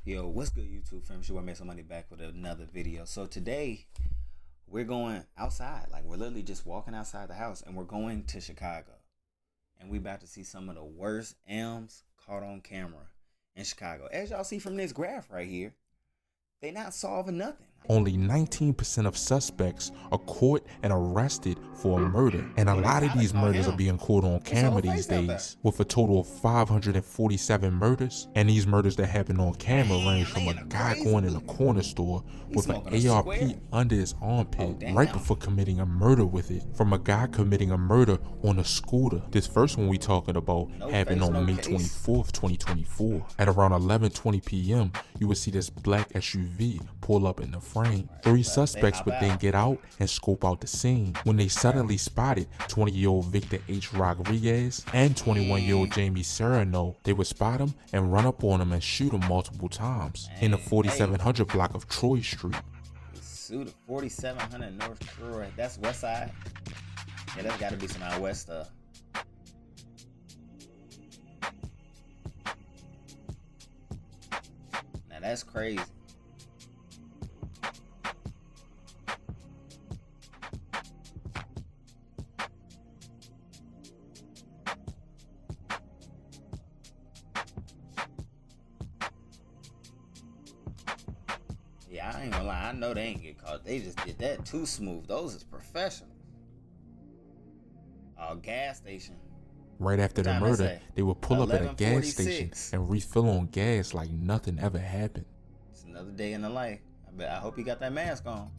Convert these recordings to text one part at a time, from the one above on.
Yo, what's good, YouTube fam? It's your boy MasoMoney back with another video. So today we're going outside. Like, we're literally just walking outside the house and we're going to Chicago. And we about to see some of the worst M's caught on camera in Chicago. As y'all see from this graph right here, they not solving nothing. Only 19% of suspects are caught and arrested for a murder. And a lot of these murders are being caught on camera these days, with a total of 547 murders. And these murders that happen on camera range from a guy going in a corner store with an ARP under his armpit right before committing a murder with it, from a guy committing a murder on a scooter. This first one we talking about happened on May 24th, 2024. At around 11:20 p.m., you will see this black SUV pull up in the frame. 3 suspects would then get out and scope out the scene when they suddenly spotted 20-year-old Victor H. Rodriguez and 21-year-old Jamie Serrano. They would spot him and run up on him and shoot him multiple times in the 4700 block of Troy Street. Shoot, 4700 North Troy. That's West Side. Yeah, that's got to be some out west stuff. Now that's crazy. Yeah, I ain't gonna lie. I know they ain't get caught. They just did that too smooth. Those is professional. Gas station. Right after the murder, they would pull up at a gas station and refill on gas like nothing ever happened. It's another day in the life. I hope he got that mask on.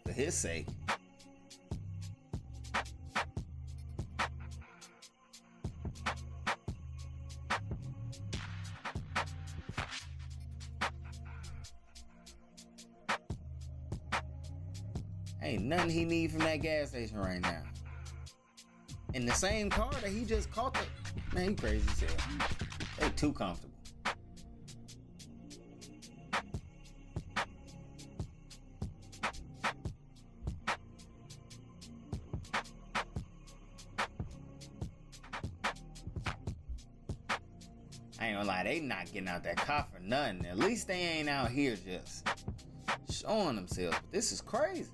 For his sake. Ain't nothing he need from that gas station right now. In the same car that he just caught the... Man, he crazy as hell. They too comfortable. I ain't gonna lie, they not getting out that car for nothing. At least they ain't out here just showing themselves. This is crazy.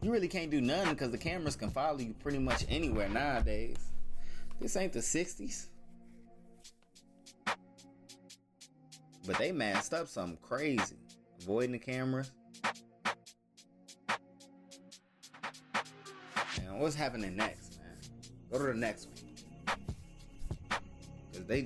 You really can't do nothing because the cameras can follow you pretty much anywhere nowadays. This ain't the 60s. But they masked up something crazy. Avoiding the cameras. Man, what's happening next, man? Go to the next one. They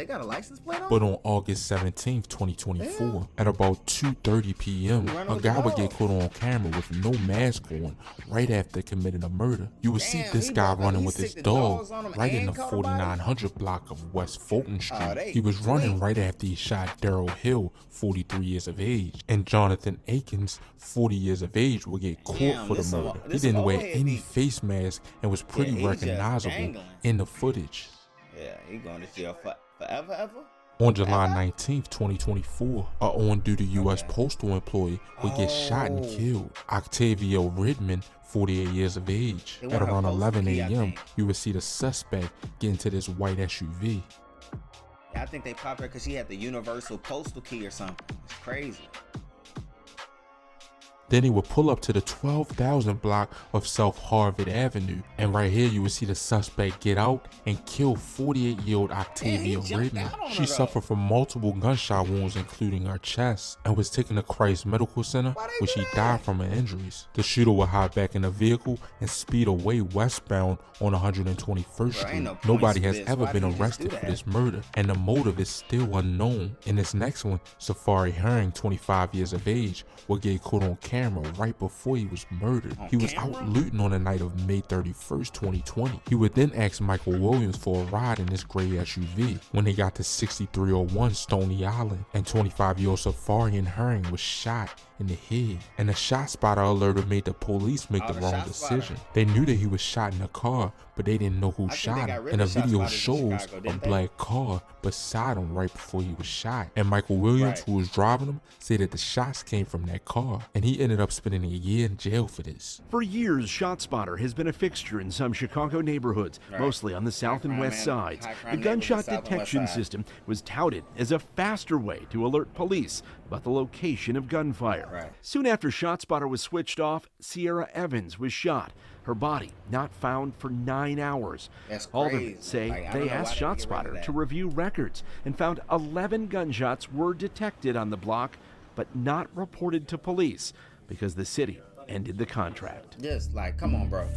got a license plate on? But on August 17th, 2024, at about 2:30 p.m., a guy would get caught on camera with no mask on right after committing a murder. You would see this guy running with his dog right in the 4900 block of West Fulton Street. He was running right after he shot Daryl Hill, 43 years of age, and Jonathan Akins, 40 years of age, would get caught for the murder. He didn't wear any face mask and was pretty recognizable in the footage. Yeah, he going to jail forever, ever? On July 19th, 2024, a on-duty U.S. postal employee would get shot and killed. Octavio Ridman, 48 years of age. At around 11 a.m., you would see the suspect get into this white SUV. Yeah, I think they popped her because she had the universal postal key or something. It's crazy. Then he would pull up to the 12,000 block of South Harvard Avenue. And right here, you would see the suspect get out and kill 48-year-old Octavia Ridman. She suffered from multiple gunshot wounds, including her chest, and was taken to Christ Medical Center, where she died from her injuries. The shooter would hide back in the vehicle and speed away westbound on 121st Street. Nobody has ever been arrested for this murder, and the motive is still unknown. In this next one, Safari Herring, 25 years of age, would get caught on camera right before he was murdered. He was out looting on the night of May 31st, 2020. He would then ask Michael Williams for a ride in this gray SUV. When they got to 6301 Stony Island, and 25-year-old Safari Herring was shot in the head, and the shot spotter alerter made the police make the wrong decision. They knew that he was shot in a car, but they didn't know who shot him, and the video shows a black car beside him right before he was shot. And Michael Williams, who was driving him, said that the shots came from that car, and he ended up spending a year in jail for this. For years, ShotSpotter has been a fixture in some Chicago neighborhoods, mostly on the south and west sides. The gunshot detection system was touted as a faster way to alert police about the location of gunfire. Soon after ShotSpotter was switched off, Sierra Evans was shot. Her body not found for 9 hours. Aldermen say they asked ShotSpotter to review records and found 11 gunshots were detected on the block, but not reported to police because the city ended the contract. Just like, come on, bro.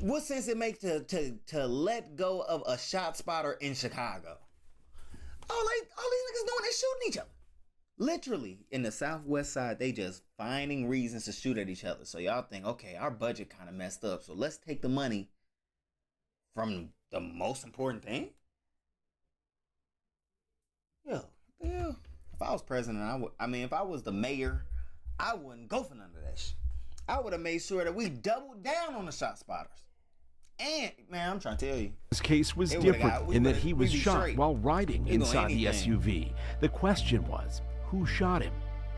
What sense it makes to let go of a ShotSpotter in Chicago? All these niggas doing is shooting each other. Literally, in the southwest side, they just finding reasons to shoot at each other. So y'all think, okay, our budget kind of messed up, so let's take the money from the most important thing? Yeah. If I was president, if I was the mayor, I wouldn't go for none of that shit. I would have made sure that we doubled down on the ShotSpotters. And, man, I'm trying to tell you. His case was different in that he was shot while riding inside the SUV. The question was, who shot him?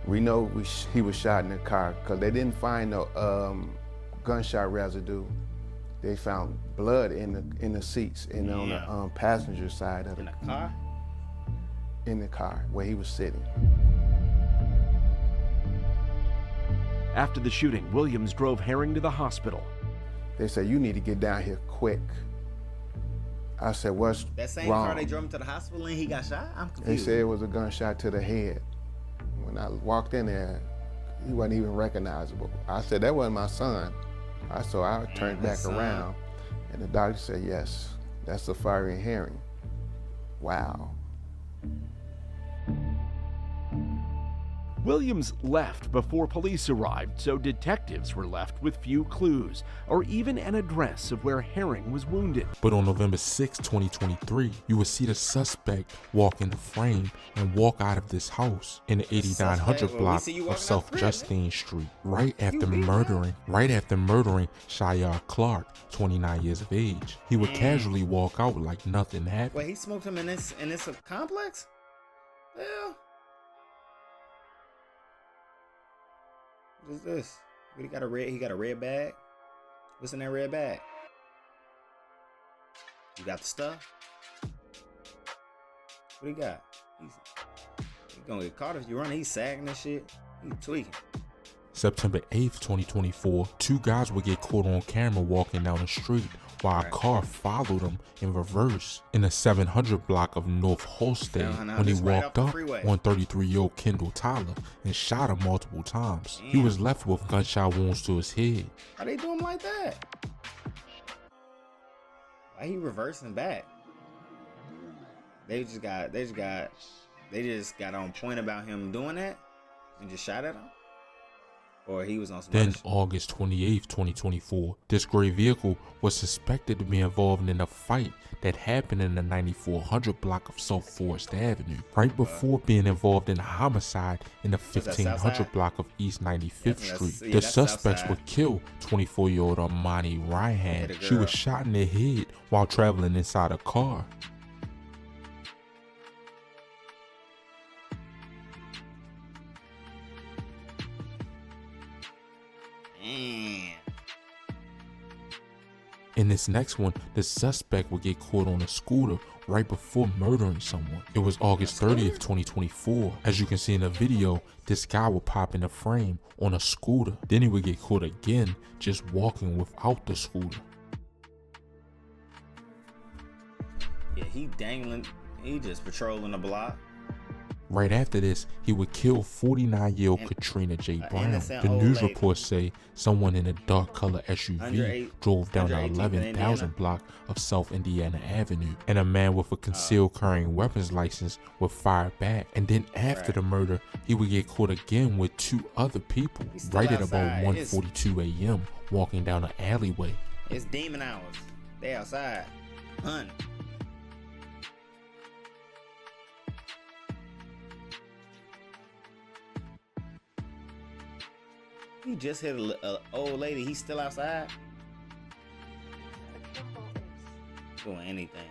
We know he was shot in the car because they didn't find no gunshot residue. They found blood in the seats and on the passenger side of the car. In the car where he was sitting. After the shooting, Williams drove Herring to the hospital. They said, "You need to get down here quick." I said, "What's wrong?" That same car they drove him to the hospital and he got shot? I'm confused. They said it was a gunshot to the head. When I walked in there, he wasn't even recognizable. I said, "That wasn't my son." So I turned back around, and the doctor said, "Yes, that's a firing Herring." Wow. Williams left before police arrived, so detectives were left with few clues or even an address of where Herring was wounded. But on November 6, 2023, you will see the suspect walk in the frame and walk out of this house in the 8900 block of South Justine Street, right after murdering Shayar Clark, 29 years of age. He would casually walk out like nothing happened. Wait, he smoked him in this complex? Yeah. What is this? He got a red bag? What's in that red bag? You got the stuff? What do you got? He's gonna get caught if you run. He's sagging this shit. He's tweaking. September 8th, 2024, two guys would get caught on camera walking down the street while a car followed them in reverse in the 700 block of North Holstead when he walked up on 33-year-old Kendall Tyler and shot him multiple times. Damn. He was left with gunshot wounds to his head. How they do him like that? Why he reversing back? They just got on point about him doing that and just shot at him? Or he was on some Then August 28th, 2024, this gray vehicle was suspected to be involved in a fight that happened in the 9400 block of South Forest Avenue, right before being involved in a homicide in the 1500 block of East 95th Street. The suspects would kill 24-year-old Armani Ryan. She was shot in the head while traveling inside a car. In this next one, the suspect would get caught on a scooter right before murdering someone. It was August 30th, 2024. As you can see in the video, this guy would pop in the frame on a scooter. Then he would get caught again just walking without the scooter. Yeah, he dangling, he just patrolling the block. Right after this, he would kill 49-year-old Katrina J. Brown. The news reports say someone in a dark color SUV drove down the 11,000 block of South Indiana Avenue, and a man with a concealed carrying weapons license would fire back. And then after the murder, he would get caught again with two other people right at about 1:42 a.m. walking down an alleyway. It's demon hours. They outside hunting. He just hit a old lady. He's still outside. Doing anything.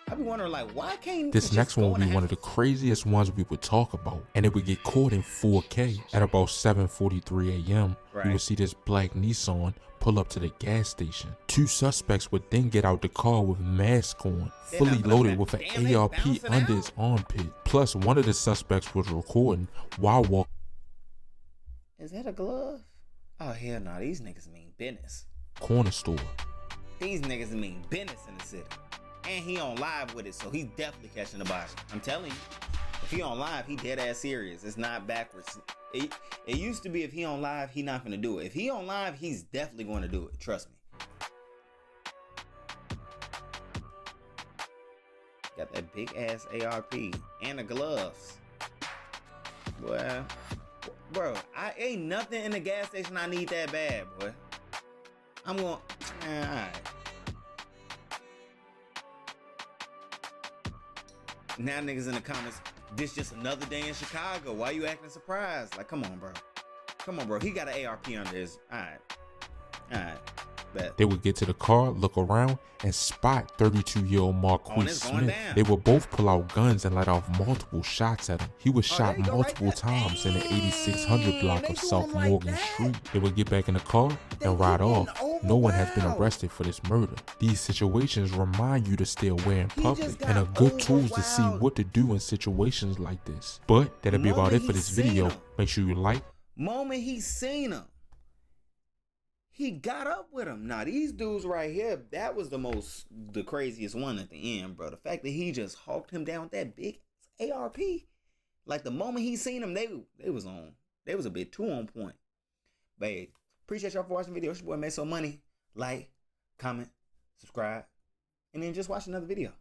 I be wondering, like, why can't this next one will be one of the craziest ones we would talk about, and it would get caught in 4K. At about 7:43 a.m., you would see this black Nissan pull up to the gas station. Two suspects would then get out the car with masks on, fully loaded with an ARP under his armpit. Plus, one of the suspects was recording while walking. Is that a glove? Oh, hell no. These niggas mean business. Corner store. These niggas mean business in the city. And he on live with it, so he's definitely catching the body. I'm telling you. If he on live, he dead ass serious. It's not backwards. It used to be if he on live, he not gonna do it. If he on live, he's definitely going to do it. Trust me. Got that big ass ARP and the gloves. Well, bro, I ain't nothing in the gas station I need that bad, boy. I'm going, alright. Now niggas in the comments, this just another day in Chicago. Why you acting surprised? Like, come on, bro. Come on, bro. He got an ARP under his. Alright. Bet. They would get to the car, look around, and spot 32-year-old Marquis Smith. They would both pull out guns and let off multiple shots at him. He was shot multiple times in the 8600 block of South Morgan Street. They would get back in the car and ride off. No one has been arrested for this murder. These situations remind you to stay aware in public and are good tools to see what to do in situations like this. But that'll be about it for this video. Make sure you like. Moment he seen him, he got up with him. Now these dudes right here, that was the craziest one at the end, bro. The fact that he just hawked him down with that big ARP, like the moment he seen him, they was a bit too on point. But hey, appreciate y'all for watching the video. It's your boy MasoMoney. Like, comment, subscribe, and then just watch another video.